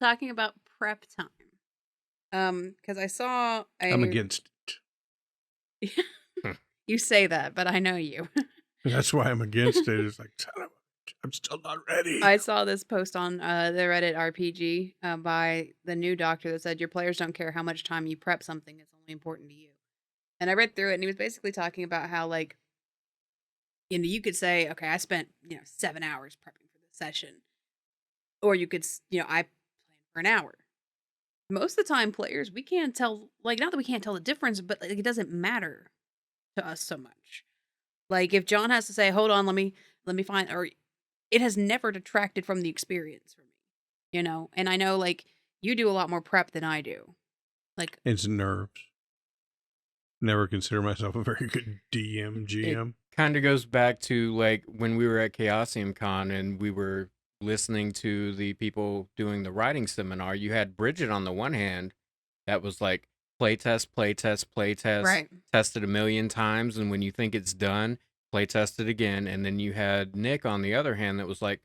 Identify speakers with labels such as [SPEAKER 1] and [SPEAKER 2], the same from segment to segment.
[SPEAKER 1] talking about prep time. Because I saw
[SPEAKER 2] I'm
[SPEAKER 1] a.
[SPEAKER 2] against it.
[SPEAKER 1] You say that, but I know you.
[SPEAKER 2] That's why I'm against it. It's like, son of a- I'm still not ready.
[SPEAKER 1] I saw this post on the Reddit RPG by the new doctor that said your players don't care how much time you prep something; it's only important to you. And I read through it, and he was basically talking about how, like, you could say, okay, I spent 7 hours prepping for this session, or you could, I planned for an hour. Most of the time, players, we can't tell, like, not that we can't tell the difference, but like, it doesn't matter to us so much. Like, if John has to say, hold on, let me find, or it has never detracted from the experience for me. And I know, like, you do a lot more prep than I do. Like,
[SPEAKER 2] It's nerves. Never consider myself a very good DM,
[SPEAKER 3] It
[SPEAKER 2] GM.
[SPEAKER 3] kind of goes back to like when we were at Chaosium Con and we were listening to the people doing the writing seminar. You had Bridget on the one hand that was like playtest, playtest, playtest,
[SPEAKER 1] right.
[SPEAKER 3] tested a million times, and when you think it's done, playtest it again. And then you had Nick on the other hand that was like,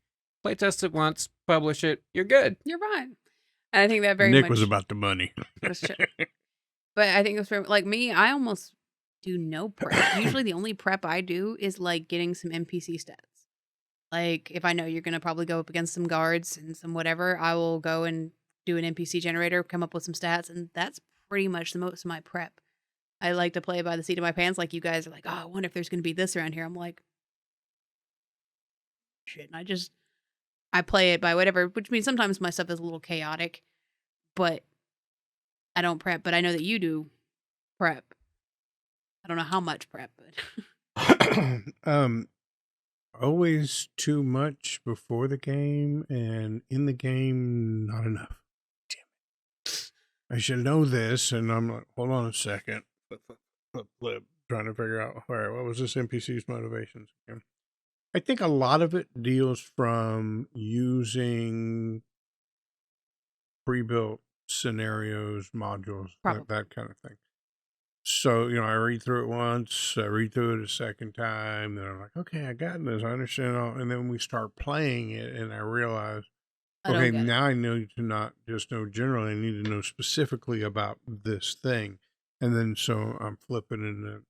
[SPEAKER 3] playtest it once, publish it, you're good.
[SPEAKER 1] You're right. And I think that very
[SPEAKER 2] Nick
[SPEAKER 1] much
[SPEAKER 2] was about the money.
[SPEAKER 1] was true. But I think it's for, like, me, I almost do no prep. Usually the only prep I do is like getting some NPC stats. Like, if I know you're gonna probably go up against some guards and some whatever, I will go and do an NPC generator, come up with some stats, and that's pretty much the most of my prep. I like to play by the seat of my pants, like you guys are like, oh, I wonder if there's gonna be this around here. I'm like, shit, and I play it by whatever, which means sometimes my stuff is a little chaotic, but I don't prep. But I know that you do prep. I don't know how much prep, but
[SPEAKER 2] Always too much before the game, and in the game, not enough. Damn it. I should know this, and I'm like, hold on a second. Flip, trying to figure out, all right, what was this NPC's motivations again? I think a lot of it deals from using pre-built scenarios, modules, that kind of thing. So, I read through it once, I read through it a second time, then I'm like, okay, I got this, I understand all, and then we start playing it, and I realize, okay, now I know to not just know generally, I need to know specifically about this thing. And then so I'm flipping, and it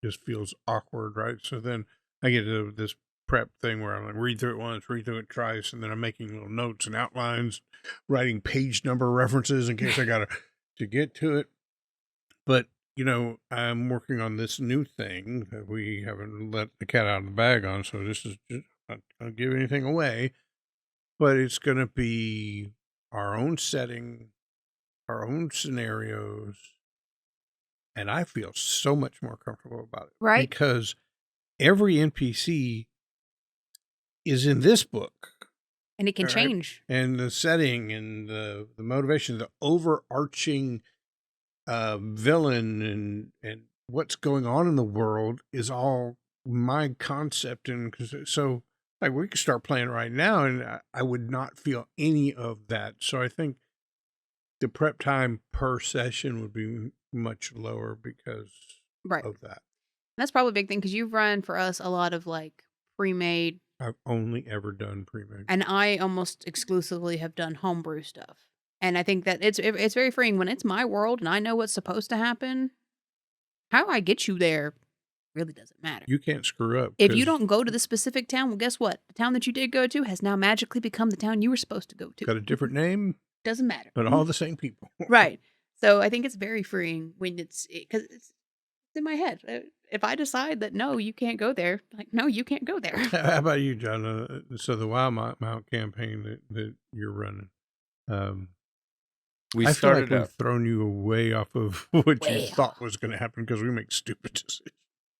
[SPEAKER 2] just feels awkward, right? So then I get to this prep thing where I'm like, read through it once, read through it twice, and then I'm making little notes and outlines, writing page number references in case I got to get to it. But I'm working on this new thing that we haven't let the cat out of the bag on, so this is just not going to give anything away, but it's going to be our own setting, our own scenarios, and I feel so much more comfortable about it.
[SPEAKER 1] right?
[SPEAKER 2] Because every NPC is in this book.
[SPEAKER 1] And it can change.
[SPEAKER 2] And the setting and the motivation, the overarching villain and what's going on in the world is all my concept. And so like we could start playing right now and I would not feel any of that. So I think the prep time per session would be much lower because of that.
[SPEAKER 1] That's probably a big thing because you've run for us a lot of like pre-made.
[SPEAKER 2] I've only ever done pre-made.
[SPEAKER 1] And I almost exclusively have done homebrew stuff. And I think that it's very freeing when it's my world and I know what's supposed to happen. How I get you there really doesn't matter.
[SPEAKER 2] You can't screw up.
[SPEAKER 1] If you don't go to the specific town, well, guess what? The town that you did go to has now magically become the town you were supposed to go to.
[SPEAKER 2] Got a different name.
[SPEAKER 1] Doesn't matter.
[SPEAKER 2] But all the same people.
[SPEAKER 1] Right. So I think it's very freeing when because it's in my head. If I decide that, no, you can't go there, like, no, you can't go there.
[SPEAKER 2] How about you, John? So the Wild Mount campaign that you're running,
[SPEAKER 3] We
[SPEAKER 2] I feel
[SPEAKER 3] started
[SPEAKER 2] like
[SPEAKER 3] out.
[SPEAKER 2] we've thrown you way off of what you thought was going to happen because we make stupid decisions.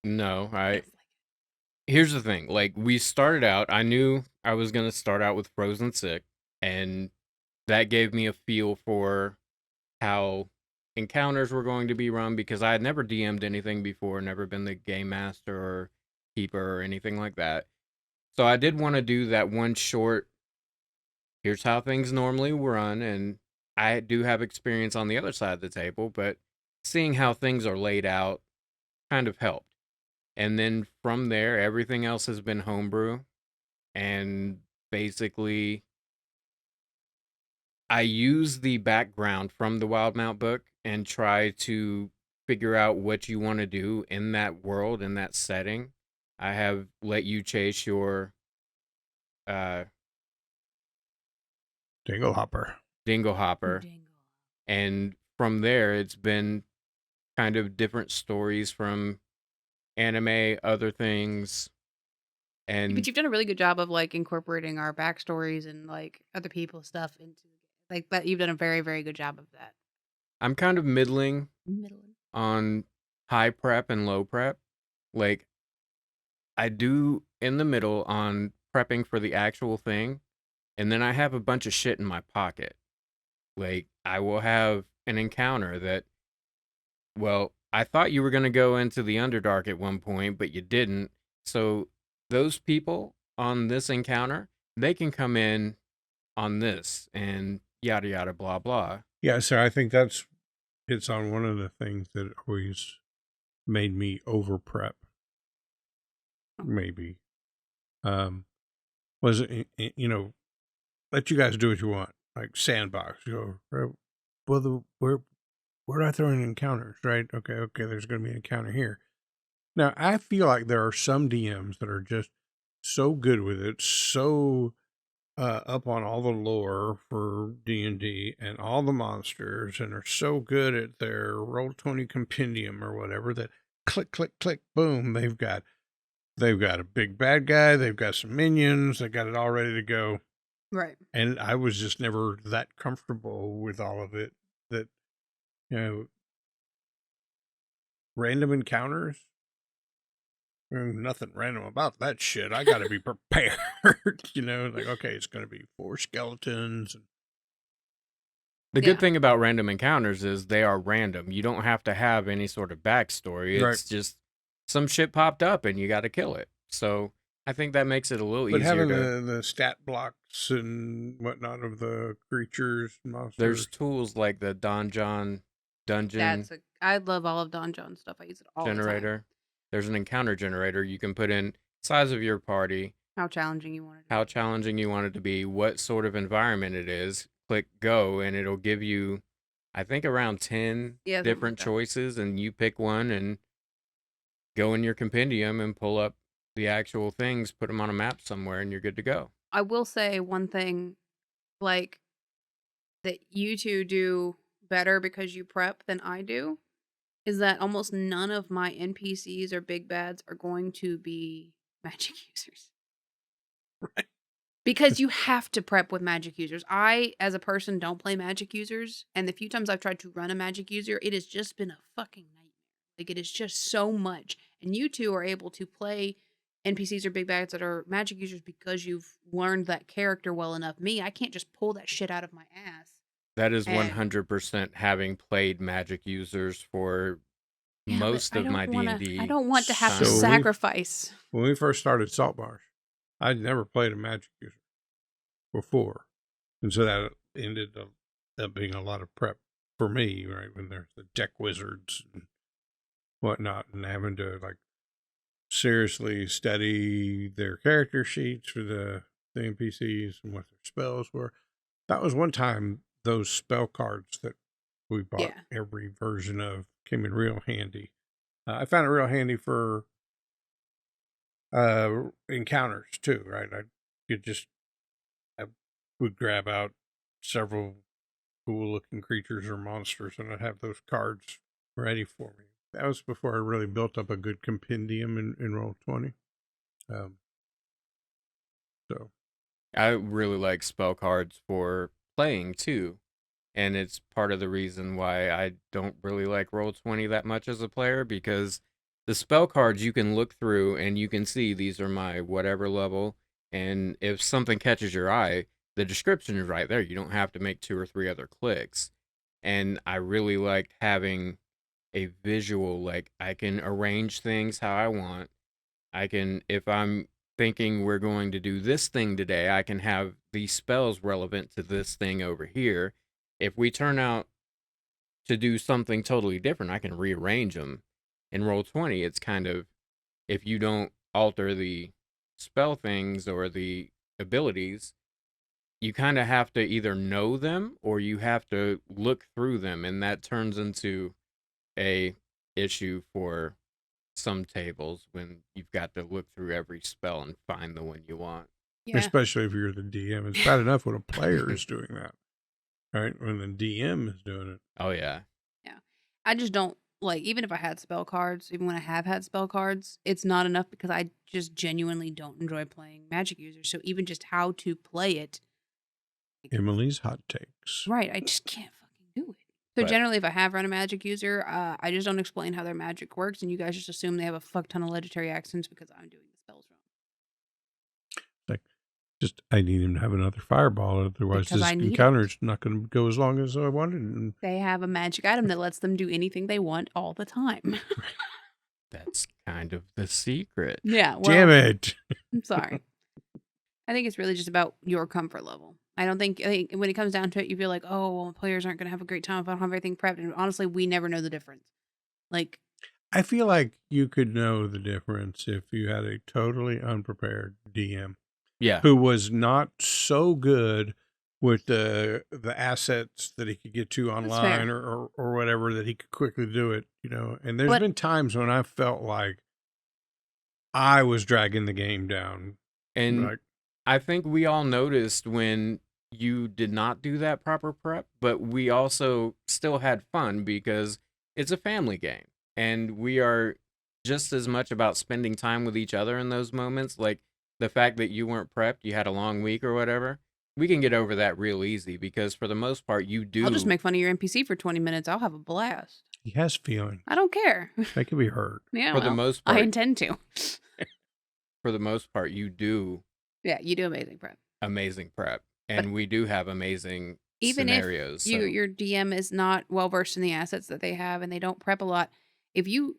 [SPEAKER 3] No, here's the thing. Like, we started out, I knew I was going to start out with Frozen Sick, and that gave me a feel for how encounters were going to be run because I had never DM'd anything before, never been the game master or keeper or anything like that. So I did want to do that one short, here's how things normally run, and I do have experience on the other side of the table, but seeing how things are laid out kind of helped. And then from there, everything else has been homebrew. And basically, I use the background from the Wildmount book and try to figure out what you want to do in that world, in that setting. I have let you chase your uh
[SPEAKER 2] Dinglehopper.
[SPEAKER 3] Dinglehopper, and from there it's been kind of different stories from anime, other things,
[SPEAKER 1] But
[SPEAKER 3] and
[SPEAKER 1] you've done a really good job of like incorporating our backstories and like other people's stuff into like that. You've done a very, very good job of that.
[SPEAKER 3] I'm kind of middling on high prep and low prep. Like, I do in the middle on prepping for the actual thing, and then I have a bunch of shit in my pocket. Like, I will have an encounter that, well, I thought you were going to go into the Underdark at one point, but you didn't. So, those people on this encounter, they can come in on this and yada yada blah blah.
[SPEAKER 2] Yeah, so I think that's it's on one of the things that always made me over prep. Maybe was it, let you guys do what you want, like Sandbox. You go, well, where do I throw in encounters, right? Okay, there's going to be an encounter here. Now, I feel like there are some DMs that are just so good with it, so up on all the lore for D&D and all the monsters, and are so good at their Roll20 compendium or whatever that click, click, click, boom, they've got a big bad guy, they've got some minions, they got it all ready to go.
[SPEAKER 1] Right.
[SPEAKER 2] And I was just never that comfortable with all of it that, random encounters. Nothing random about that shit. I got to be prepared, like, okay, it's going to be 4 skeletons.
[SPEAKER 3] The good thing about random encounters is they are random. You don't have to have any sort of backstory. It's just some shit popped up and you got to kill it. So I think that makes it a little easier.
[SPEAKER 2] But having the stat blocks and whatnot of the creatures, monsters.
[SPEAKER 3] There's tools like the dungeon.
[SPEAKER 1] I love all of Donjon stuff. I use it all
[SPEAKER 3] generator.
[SPEAKER 1] the time.
[SPEAKER 3] There's an encounter generator. You can put in size of your party,
[SPEAKER 1] how challenging you want it.
[SPEAKER 3] How challenging you want it to be, what sort of environment it is. Click go, and it'll give you, I think, around 10 different choices, and you pick one and go in your compendium and pull up the actual things, put them on a map somewhere, and you're good to go.
[SPEAKER 1] I will say one thing, like, that you two do better because you prep than I do, is that almost none of my NPCs or big bads are going to be magic users.
[SPEAKER 2] Right.
[SPEAKER 1] Because you have to prep with magic users. I, as a person, don't play magic users. And the few times I've tried to run a magic user, it has just been a fucking nightmare. Like, it is just so much. And you two are able to play NPCs or big bads that are magic users because you've learned that character well enough. Me, I can't just pull that shit out of my ass.
[SPEAKER 3] That is 100% having played magic users for most of my D&D.
[SPEAKER 1] I don't want to have to sacrifice.
[SPEAKER 2] When we first started Salt Marsh, I'd never played a magic user before. And so that ended up being a lot of prep for me, right? When there's the deck wizards and whatnot, and having to like seriously study their character sheets for the NPCs and what their spells were. That was one time those spell cards that we bought every version of came in real handy. I found it real handy for encounters too, right? I would grab out several cool looking creatures or monsters and I'd have those cards ready for me. That was before I really built up a good compendium in Roll20. So
[SPEAKER 3] I really like spell cards for playing too. And it's part of the reason why I don't really like Roll20 that much as a player, because the spell cards you can look through and you can see these are my whatever level. And if something catches your eye, the description is right there. You don't have to make 2 or 3 other clicks. And I really like having a visual, like I can arrange things how I want. I can, if I'm thinking we're going to do this thing today, I can have these spells relevant to this thing over here. If we turn out to do something totally different, I can rearrange them. In Roll20, it's kind of, if you don't alter the spell things or the abilities, you kind of have to either know them or you have to look through them, and that turns into a issue for some tables when you've got to look through every spell and find the one you want.
[SPEAKER 1] Yeah.
[SPEAKER 2] Especially if you're the DM. It's bad enough when a player is doing that, right? When the DM is doing it.
[SPEAKER 3] Oh, yeah.
[SPEAKER 1] Yeah. I just don't, like, even if I had spell cards, even when I have had spell cards, it's not enough because I just genuinely don't enjoy playing magic users. So even just how to play it.
[SPEAKER 2] Emily's hot takes.
[SPEAKER 1] Right. I just can't fucking do it. So
[SPEAKER 3] But-
[SPEAKER 1] generally, if I have run a magic user, I just don't explain how their magic works, and you guys just assume they have a fuck ton of legendary accents because I'm doing the spells wrong.
[SPEAKER 2] Just, I need him to have another fireball. Otherwise,
[SPEAKER 1] Because
[SPEAKER 2] this
[SPEAKER 1] I need
[SPEAKER 2] encounter is not going to go as long as I wanted. And
[SPEAKER 1] They have a magic item that lets them do anything they want all the time.
[SPEAKER 3] That's kind of the secret.
[SPEAKER 1] Yeah. Well,
[SPEAKER 2] damn it.
[SPEAKER 1] I'm sorry. I think it's really just about your comfort level. I think when it comes down to it, you feel like, oh, well, players aren't going to have a great time if I don't have everything prepped. And honestly, we never know the difference. Like,
[SPEAKER 2] I feel like you could know the difference if you had a totally unprepared DM
[SPEAKER 3] Yeah.
[SPEAKER 2] who was not so good with the assets that he could get to online or whatever, that he could quickly do it, you know. And there's been times when I felt like I was dragging the game down.
[SPEAKER 3] And
[SPEAKER 2] Like,
[SPEAKER 3] I think we all noticed when you did not do that proper prep, but we also still had fun because it's a family game. And we are just as much about spending time with each other in those moments. Like the fact that you weren't prepped, you had a long week or whatever. We can get over that real easy because for the most part, you do.
[SPEAKER 1] I'll just make fun of your NPC for 20 minutes. I'll have a blast.
[SPEAKER 2] he has feelings.
[SPEAKER 1] I don't care.
[SPEAKER 2] They can be hurt.
[SPEAKER 1] Yeah.
[SPEAKER 3] For the most part,
[SPEAKER 1] I intend to.
[SPEAKER 3] for the most part, you do
[SPEAKER 1] Yeah, you do amazing prep.
[SPEAKER 3] amazing prep. And we do have amazing
[SPEAKER 1] Even
[SPEAKER 3] scenarios.
[SPEAKER 1] if your DM is not well versed in the assets that they have and they don't prep a lot, if you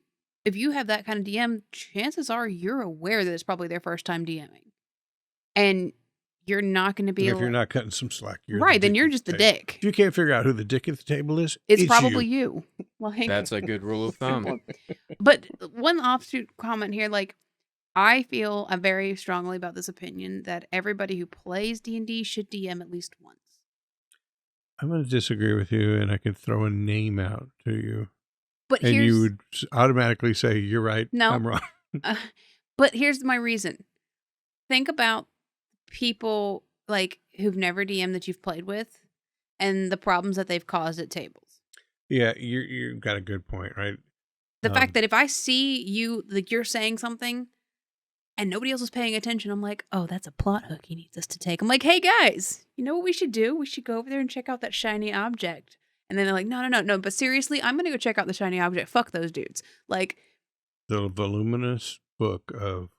[SPEAKER 1] have that kind of DM, chances are you're aware that it's probably their first time DMing, and you're not going to be.
[SPEAKER 2] If you're not cutting some slack, you're
[SPEAKER 1] right,
[SPEAKER 2] the
[SPEAKER 1] then
[SPEAKER 2] dick
[SPEAKER 1] you're
[SPEAKER 2] at
[SPEAKER 1] just the
[SPEAKER 2] table.
[SPEAKER 1] dick.
[SPEAKER 2] If you can't figure out who the dick at the table is,
[SPEAKER 1] It's probably you. Like,
[SPEAKER 3] That's a good rule of thumb.
[SPEAKER 1] But one offshoot comment here, like, I feel very strongly about this opinion that everybody who plays D&D should DM at least once.
[SPEAKER 2] I'm going to disagree with you, and I could throw a name out to you.
[SPEAKER 1] But
[SPEAKER 2] and you would automatically say, you're right,
[SPEAKER 1] No.
[SPEAKER 2] I'm wrong.
[SPEAKER 1] But here's my reason. Think about people like who've never DM'd that you've played with and the problems that they've caused at tables.
[SPEAKER 2] Yeah, you've got a good point, right?
[SPEAKER 1] The fact that if I see you, like, you're saying something and nobody else is paying attention, I'm like, oh, that's a plot hook he needs us to take. I'm like, hey, guys, you know what we should do? We should go over there and check out that shiny object. And then they're like, no. But seriously, I'm going to go check out the shiny object. Fuck those dudes. Like,
[SPEAKER 2] the voluminous book of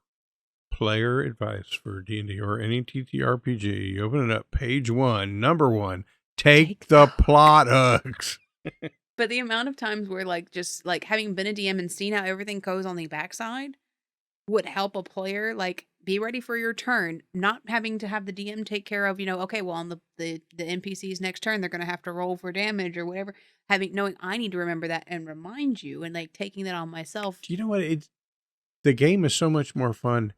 [SPEAKER 2] player advice for D&D or any TTRPG, you open it up, page 1, number 1, take the plot hooks.
[SPEAKER 1] But the amount of times where, like, just like having been a DM and seen how everything goes on the backside would help a player, like, be ready for your turn, not having to have the DM take care of, okay, well, on the NPC's next turn, they're going to have to roll for damage or whatever. Knowing I need to remember that and remind you, and like taking that on myself.
[SPEAKER 2] Do you know what? The game is so much more fun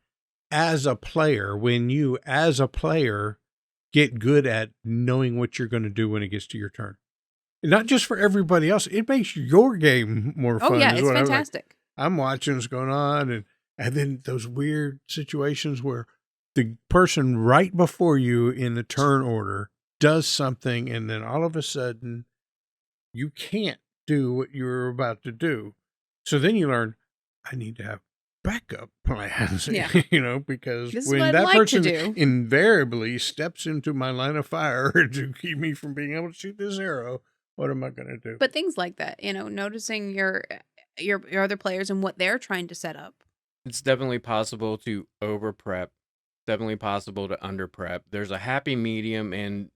[SPEAKER 2] as a player when you, as a player, get good at knowing what you're going to do when it gets to your turn. Not just for everybody else. It makes your game more fun.
[SPEAKER 1] Oh, yeah, it's fantastic.
[SPEAKER 2] I'm watching what's going on, and then those weird situations where the person right before you in the turn order does something, and then all of a sudden you can't do what you were about to do. So then you learn, I need to have backup plans,
[SPEAKER 1] Yeah.
[SPEAKER 2] Because
[SPEAKER 1] This is
[SPEAKER 2] when
[SPEAKER 1] what I'd
[SPEAKER 2] that
[SPEAKER 1] like to
[SPEAKER 2] person
[SPEAKER 1] do.
[SPEAKER 2] invariably steps into my line of fire to keep me from being able to shoot this arrow, what am I going to do?
[SPEAKER 1] But things like that, noticing your other players and what they're trying to set up.
[SPEAKER 3] It's definitely possible to over prep, definitely possible to under prep. There's a happy medium, and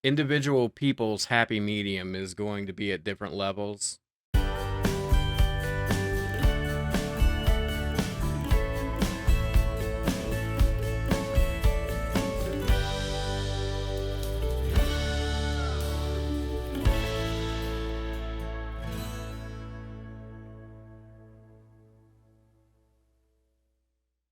[SPEAKER 3] individual people's happy medium is going to be at different levels.